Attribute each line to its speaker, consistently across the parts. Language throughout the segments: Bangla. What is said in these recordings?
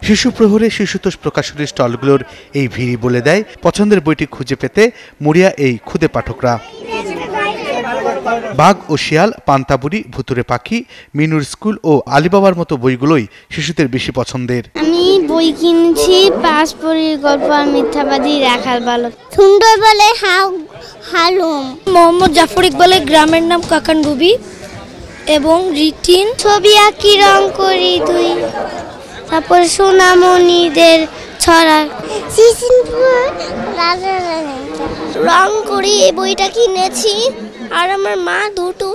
Speaker 1: শিশু প্রহরে শিশুতোষ প্রকাশনীর স্টলগুলোর এই ভিড়ই বলে দেয় পছন্দের বইটি খুঁজে পেতে মরিয়া এই খুদে পাঠকরা। বাঘ ও শিয়াল, পান্তাবুড়ি, ভুতুরে পাখি, মিনুর স্কুল ও আলিবাবার মতো বইগুলোই শিশুদের বেশি পছন্দের।
Speaker 2: আমি বই কিনেছি পাঁচপরির গল্প আর মিথ্যাবাদী রাখাল বালক, সুন্দর বলে হালুম, মোহাম্মদ জাফর ইকবালের গ্রামের নাম কাকানডুবি এবং রিটিন, ছবি আঁকি রং করি দুই, তারপর সোনামণিদের ছড়া, রং করি এই বইটা কিনেছি আর আমার মা দুটো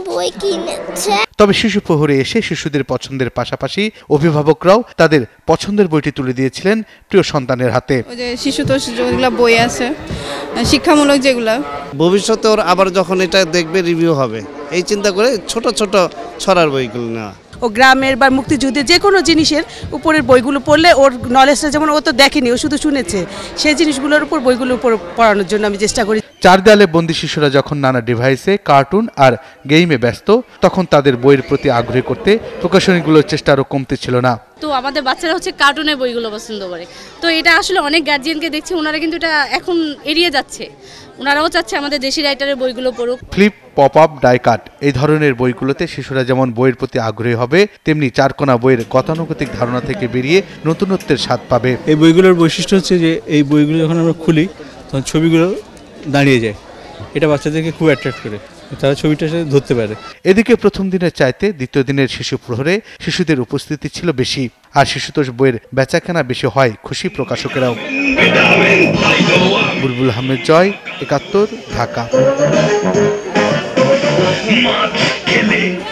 Speaker 2: বই কিনেছে।
Speaker 1: তবে শিশু প্রহরে এসে শিশুদের পছন্দের পাশাপাশি অভিভাবকরাও তাদের পছন্দের বইটি তুলে দিয়েছিলেন প্রিয় সন্তানের হাতে।
Speaker 3: ওই যে শিশুতোষ যেগুলো বই আছে শিক্ষামূলক যেগুলো,
Speaker 4: ভবিষ্যতে ওর আবার যখন এটা দেখবে রিভিউ হবে এই চিন্তা করে ছোট ছোট ছড়ার বইগুলো নেওয়া।
Speaker 5: ও গ্রামের বা মুক্তিযুদ্ধের যে কোনো জিনিসের উপরের বইগুলো পড়লে ওর নলেজটা, যেমন ও তো দেখেনি, ও শুধু শুনেছে, সেই জিনিসগুলোর উপর বইগুলোর উপর পড়ানোর জন্য আমি চেষ্টা করি।
Speaker 1: চার দেয়ালে বন্দি শিশুরা যখন নানা ডিভাইসে, কার্টুন আর গেমে ব্যস্ত, তখন তাদের বইয়ের প্রতি আগ্রহী করতে প্রকাশনীগুলোর চেষ্টা আরও কমতে ছিল না।
Speaker 6: তো আমাদের বাচ্চারা কার্টুনের বইগুলো পছন্দ করে, তো এটা আসলে অনেক গার্জিয়ানকে দেখছি ওনারা কিন্তু এটা এখন এড়িয়ে যাচ্ছে, ওনারাও চাচ্ছে আমাদের দেশি রাইটারের বইগুলো পড়ুক।
Speaker 1: Flip, pop up, die cut এই ধরনের বইগুলোতে শিশুরা যেমন বইয়ের প্রতি আগ্রহী হবে, তেমনি চারকোনা বইয়ের গতানুগতিক ধারণা থেকে বেরিয়ে নতুনত্বের স্বাদ পাবে।
Speaker 7: এই বইগুলোর বৈশিষ্ট্য হচ্ছে যে এই বইগুলো যখন আমরা খুলি তখন ছবিগুলো দাঁড়িয়ে যায়, এটা বাচ্চাদেরকে খুব অ্যাট্রাক্ট করে, তারা ছবিটার সাথে ধরতে পারে।
Speaker 1: এদিকে প্রথম দিনের চাইতে দ্বিতীয় দিনের শিশু প্রহরে শিশুদের উপস্থিতি ছিল বেশি, আর শিশুতোষ বইয়ের বেচাকেনা বেশি হয় খুশি প্রকাশকেরাও। বুলবুল আহমেদ জয়, ৭১, ঢাকা।